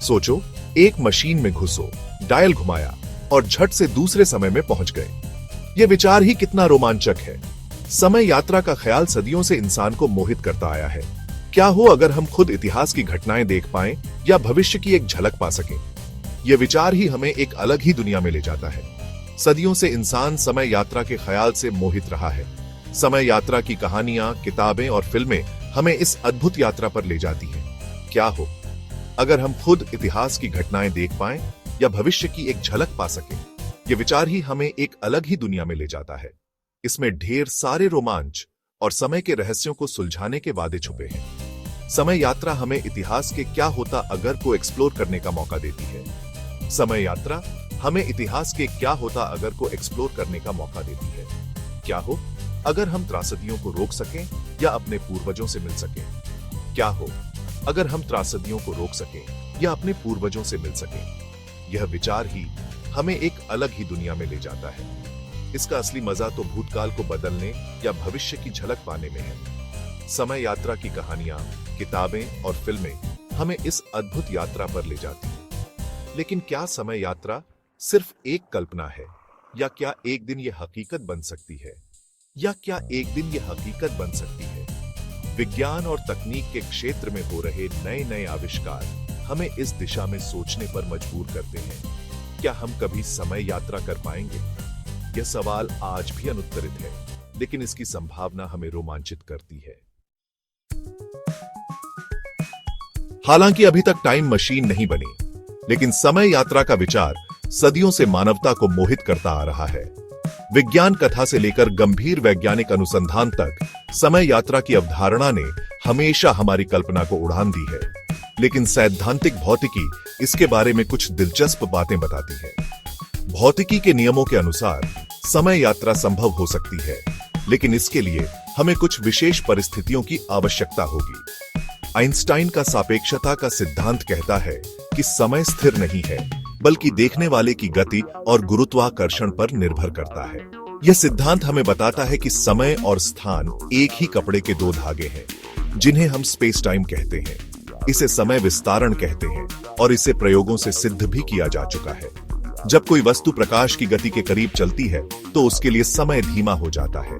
सोचो, एक मशीन में घुसो, डायल घुमाया और झट से दूसरे समय में पहुंच गए। यह विचार ही कितना रोमांचक है। समय यात्रा का ख्याल सदियों से इंसान को मोहित करता आया है। क्या हो अगर हम खुद इतिहास की घटनाएं देख पाएं या भविष्य की एक झलक पा सकें? यह विचार ही हमें एक अलग ही दुनिया में ले जाता है। सदियों से इंसान समय यात्रा के ख्याल से मोहित रहा है। समय यात्रा की कहानियां, किताबें और फिल्में हमें इस अद्भुत यात्रा पर ले जाती हैं। क्या हो अगर हम खुद इतिहास की घटनाएं देख पाएं या भविष्य की एक झलक पा सकें? यह विचार ही हमें एक अलग ही दुनिया में ले जाता है। इसमें ढेर सारे रोमांच और समय के रहस्यों को सुलझाने के वादे छुपे हैं। समय यात्रा हमें इतिहास के क्या होता अगर को एक्सप्लोर करने का मौका देती है। समय यात्रा हमें इतिहास के क्या होता अगर को एक्सप्लोर करने का मौका देती है। क्या हो अगर हम त्रासदियों को रोक सकें या अपने पूर्वजों से मिल सकें? क्या हो अगर हम त्रासदियों को रोक सकें या अपने पूर्वजों से मिल सकें? यह विचार ही हमें एक अलग ही दुनिया में ले जाता है। इसका असली मजा तो भूतकाल को बदलने या भविष्य की झलक पाने में है। समय यात्रा की कहानियां, किताबें और फिल्में हमें इस अद्भुत यात्रा पर ले जाती हैं। लेकिन क्या समय यात्रा सिर्फ एक कल्पना है, या क्या एक दिन यह हकीकत बन सकती है? विज्ञान और तकनीक के क्षेत्र में हो रहे नए नए आविष्कार हमें इस दिशा में सोचने पर मजबूर करते हैं। क्या हम कभी समय यात्रा कर पाएंगे? यह सवाल आज भी अनुत्तरित है, लेकिन इसकी संभावना हमें रोमांचित करती है। हालांकि अभी तक टाइम मशीन नहीं बनी, लेकिन समय यात्रा का विचार सदियों से मानवता को मोहित करता आ रहा है। विज्ञान कथा से लेकर गंभीर वैज्ञानिक अनुसंधान तक समय यात्रा की अवधारणा ने हमेशा हमारी कल्पना को उड़ान दी है। लेकिन सैद्धांतिक भौतिकी इसके बारे में कुछ दिलचस्प बातें बताती है। भौतिकी के नियमों के अनुसार समय यात्रा संभव हो सकती है, लेकिन इसके लिए हमें कुछ विशेष परिस्थितियों की आवश्यकता होगी। आइंस्टाइन का सापेक्षता का सिद्धांत कहता है कि समय स्थिर नहीं है, बल्कि देखने वाले की गति और गुरुत्वाकर्षण पर निर्भर करता है। यह सिद्धांत हमें बताता है कि समय और स्थान एक ही कपड़े के दो धागे हैं, जिन्हें हम स्पेस टाइम कहते हैं। इसे समय विस्तारण कहते हैं और इसे प्रयोगों से सिद्ध भी किया जा चुका है। जब कोई वस्तु प्रकाश की गति के करीब चलती है, तो उसके लिए समय धीमा हो जाता है।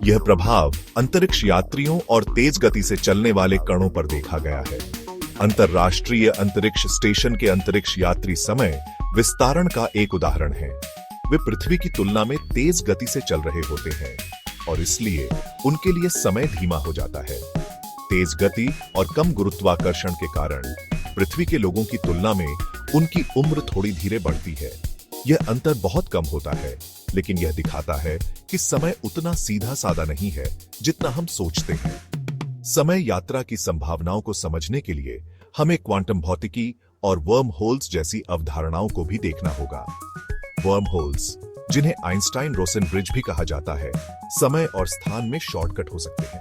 यह प्रभाव अंतरिक्ष यात्रियों और तेज गति से चलने वाले कणों पर देखा गया है। अंतरराष्ट्रीय अंतरिक्ष स्टेशन के अंतरिक्ष यात्री समय विस्तारण का एक उदाहरण है। वे पृथ्वी की तुलना में तेज गति से चल रहे होते हैं और इसलिए उनके लिए समय धीमा हो जाता है। तेज गति और कम गुरुत्वाकर्षण के कारण पृथ्वी के लोगों की तुलना में उनकी उम्र थोड़ी धीरे बढ़ती है। यह अंतर बहुत कम होता है, लेकिन यह दिखाता है कि समय उतना सीधा साधा नहीं है जितना हम सोचते हैं। समय यात्रा की संभावनाओं को समझने के लिए हमें क्वांटम भौतिकी और वर्म होल्स जैसी अवधारणाओं को भी देखना होगा। वर्म होल्स, जिन्हें आइंस्टाइन रोसेन ब्रिज भी कहा जाता है, समय और स्थान में शॉर्टकट हो सकते हैं।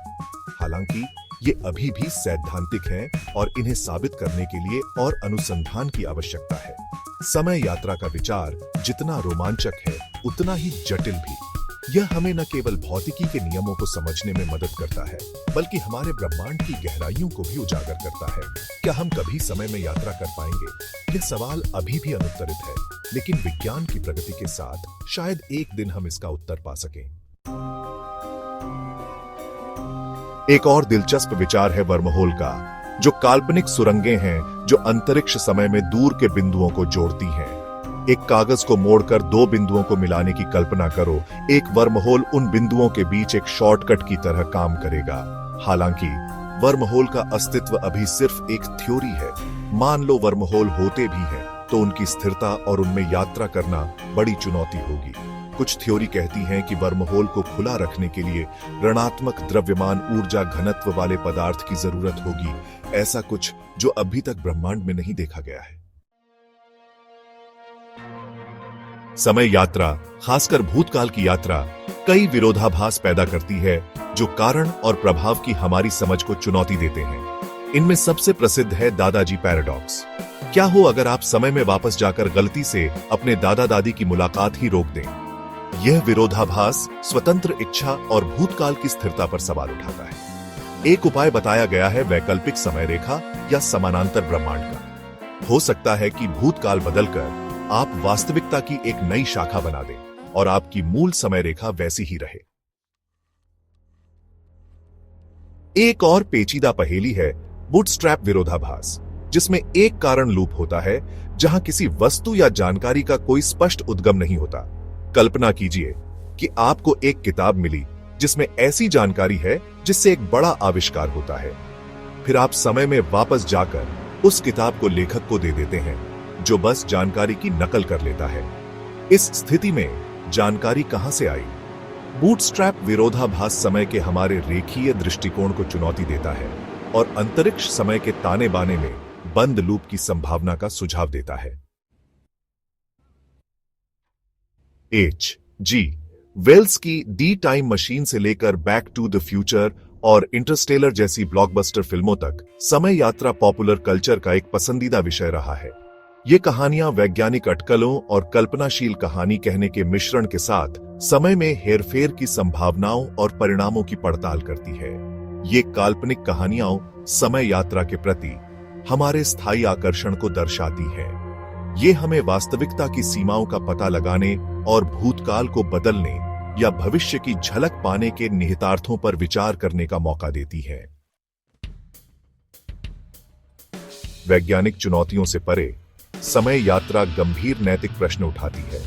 हालांकि ये अभी भी सैद्धांतिक हैं और इन्हें साबित करने के लिए और अनुसंधान की आवश्यकता है। समय यात्रा का विचार जितना रोमांचक है, उतना ही जटिल भी। यह हमें न केवल भौतिकी के नियमों को समझने में मदद करता है, बल्कि हमारे ब्रह्मांड की गहराइयों को भी उजागर करता है। क्या हम कभी समय में यात्रा कर पाएंगे? यह सवाल अभी भी अनुत्तरित है, लेकिन विज्ञान की प्रगति के साथ शायद एक दिन हम इसका उत्तर पा सकें। एक और दिलचस्प विचार है वर्महोल का, जो काल्पनिक सुरंगें हैं जो अंतरिक्ष समय में दूर के बिंदुओं को जोड़ती हैं। एक कागज को मोड़कर दो बिंदुओं को मिलाने की कल्पना करो। एक वर्महोल उन बिंदुओं के बीच एक शॉर्टकट की तरह काम करेगा। हालांकि वर्महोल का अस्तित्व अभी सिर्फ एक थ्योरी है। मान लो वर्महोल होते भी हैं, तो उनकी स्थिरता और उनमें यात्रा करना बड़ी चुनौती होगी। कुछ थ्योरी कहती हैं कि वर्महोल को खुला रखने के लिए ऋणात्मक द्रव्यमान ऊर्जा घनत्व वाले पदार्थ की जरूरत होगी, ऐसा कुछ जो अभी तक ब्रह्मांड में नहीं देखा गया है। समय यात्रा, खासकर भूतकाल की यात्रा, कई विरोधाभास पैदा करती है जो कारण और प्रभाव की हमारी समझ को चुनौती देते हैं। इनमें सबसे प्रसिद्ध है दादाजी पैराडॉक्स। क्या हो अगर आप समय में वापस जाकर गलती से अपने दादा दादी की मुलाकात ही रोक दें? यह विरोधाभास स्वतंत्र इच्छा और भूतकाल की स्थिरता पर सवाल उठाता है। एक उपाय बताया गया है वैकल्पिक समय रेखा या समानांतर ब्रह्मांड का। हो सकता है कि भूतकाल बदलकर आप वास्तविकता की एक नई शाखा बना दें और आपकी मूल समय रेखा वैसी ही रहे। एक और पेचीदा पहेली है बूटस्ट्रैप विरोधाभास, जिसमें एक कारण लूप होता है जहां किसी वस्तु या जानकारी का कोई स्पष्ट उद्गम नहीं होता। कल्पना कीजिए कि आपको एक किताब मिली जिसमें ऐसी जानकारी है जिससे एक बड़ा आविष्कार होता है। फिर आप समय में वापस जाकर उस किताब को लेखक को दे देते हैं, जो बस जानकारी की नकल कर लेता है। इस स्थिति में जानकारी कहां से आई? बूटस्ट्रैप विरोधाभास समय के हमारे रेखीय दृष्टिकोण को चुनौती देता है और अंतरिक्ष समय के ताने बाने में बंद लूप की संभावना का सुझाव देता है। H.G. वेल्स की दी टाइम मशीन से लेकर बैक टू द फ्यूचर और इंटरस्टेलर जैसी ब्लॉकबस्टर फिल्मों तक समय यात्रा पॉपुलर कल्चर का एक पसंदीदा विषय रहा है। ये कहानियां वैज्ञानिक अटकलों और कल्पनाशील कहानी कहने के मिश्रण के साथ समय में हेरफेर की संभावनाओं और परिणामों की पड़ताल करती है। ये काल्पनिक कहानियां समय यात्रा के प्रति हमारे स्थायी आकर्षण को दर्शाती है। ये हमें वास्तविकता की सीमाओं का पता लगाने और भूतकाल को बदलने या भविष्य की झलक पाने के निहितार्थों पर विचार करने का मौका देती है। वैज्ञानिक चुनौतियों से परे समय यात्रा गंभीर नैतिक प्रश्न उठाती है।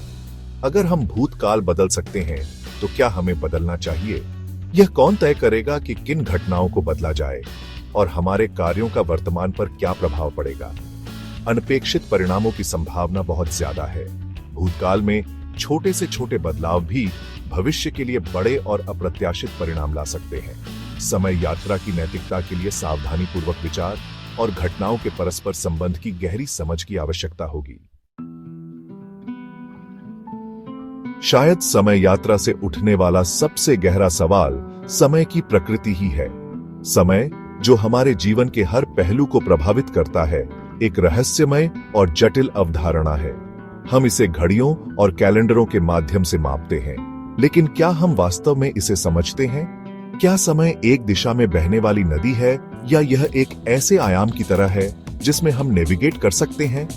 अगर हम भूतकाल बदल सकते हैं तो क्या हमें बदलना चाहिए? यह कौन तय करेगा कि किन घटनाओं को बदला जाए और हमारे कार्यों का वर्तमान पर क्या प्रभाव पड़ेगा? अनपेक्षित परिणामों की संभावना बहुत ज्यादा है। भूतकाल में छोटे से छोटे बदलाव भी भविष्य के लिए बड़े और अप्रत्याशित परिणाम ला सकते हैं। समय यात्रा की नैतिकता के लिए सावधानीपूर्वक विचार और घटनाओं के परस्पर संबंध की गहरी समझ की आवश्यकता होगी। शायद समय यात्रा से उठने वाला सबसे गहरा सवाल समय की प्रकृति ही है। समय, जो हमारे जीवन के हर पहलू को प्रभावित करता है, एक रहस्यमय और जटिल अवधारणा है। हम इसे घड़ियों और कैलेंडरों के माध्यम से मापते हैं, लेकिन क्या हम वास्तव में इसे समझते हैं? क्या समय एक दिशा में बहने वाली नदी है या यह एक ऐसे आयाम की तरह है जिसमें हम नेविगेट कर सकते हैं?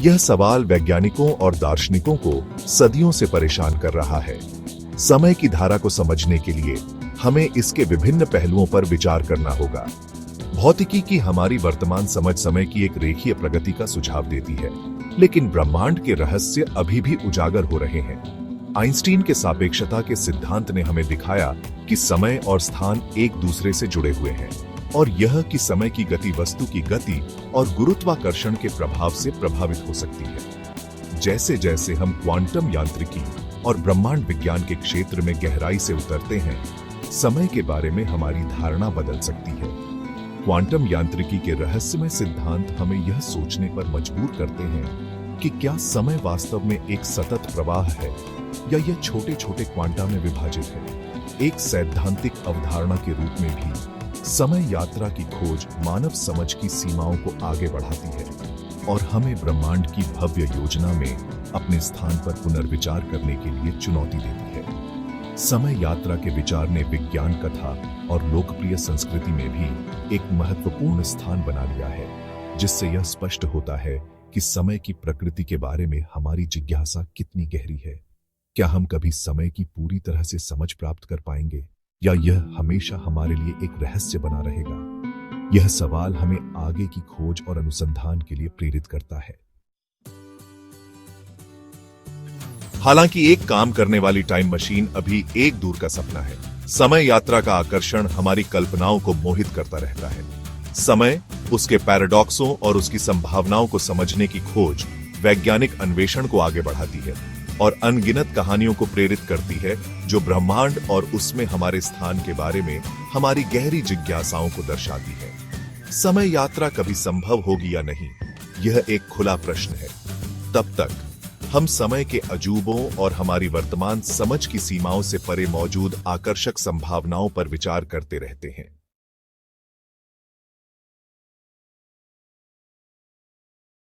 यह सवाल वैज्ञानिकों और दार्शनिकों को सदियों से परेशान कर रहा है। समय की धारा को समझने के लिए हमें इसके विभिन्न पहलुओं पर विचार करना होगा। भौतिकी की हमारी वर्तमान समझ समय की एक रेखीय प्रगति का सुझाव देती है, लेकिन ब्रह्मांड के रहस्य अभी भी उजागर हो रहे हैं। आइंस्टीन के सापेक्षता के सिद्धांत ने हमें दिखाया कि समय और स्थान एक दूसरे से जुड़े हुए हैं, और यह कि समय की गति वस्तु की गति और गुरुत्वाकर्षण के प्रभाव से प्रभावित हो सकती है। जैसे जैसे हम क्वांटम यांत्रिकी और ब्रह्मांड विज्ञान के क्षेत्र में गहराई से उतरते हैं, समय के बारे में हमारी धारणा बदल सकती है। क्वांटम यांत्रिकी के रहस्यमय सिद्धांत हमें यह सोचने पर मजबूर करते हैं कि क्या समय वास्तव में एक सतत प्रवाह है या यह छोटे छोटे क्वांटा में विभाजित है। एक सैद्धांतिक अवधारणा के रूप में भी समय यात्रा की खोज मानव समझ की सीमाओं को आगे बढ़ाती है और हमें ब्रह्मांड की भव्य योजना में अपने स्थान पर पुनर्विचार करने के लिए चुनौती देती है। समय यात्रा के विचार ने विज्ञान कथा और लोकप्रिय संस्कृति में भी एक महत्वपूर्ण स्थान बना लिया है, जिससे यह स्पष्ट होता है कि समय की प्रकृति के बारे में हमारी जिज्ञासा कितनी गहरी है। क्या हम कभी समय की पूरी तरह से समझ प्राप्त कर पाएंगे या यह हमेशा हमारे लिए एक रहस्य बना रहेगा? यह सवाल हमें आगे की खोज और अनुसंधान के लिए प्रेरित करता है। हालांकि एक काम करने वाली टाइम मशीन अभी एक दूर का सपना है, समय यात्रा का आकर्षण हमारी कल्पनाओं को मोहित करता रहता है। समय, उसके पैराडॉक्सों और उसकी संभावनाओं को समझने की खोज वैज्ञानिक अन्वेषण को आगे बढ़ाती है और अनगिनत कहानियों को प्रेरित करती है जो ब्रह्मांड और उसमें हमारे स्थान के बारे में हमारी गहरी जिज्ञासाओं को दर्शाती है। समय यात्रा कभी संभव होगी या नहीं, यह एक खुला प्रश्न है। तब तक हम समय के अजूबों और हमारी वर्तमान समझ की सीमाओं से परे मौजूद आकर्षक संभावनाओं पर विचार करते रहते हैं।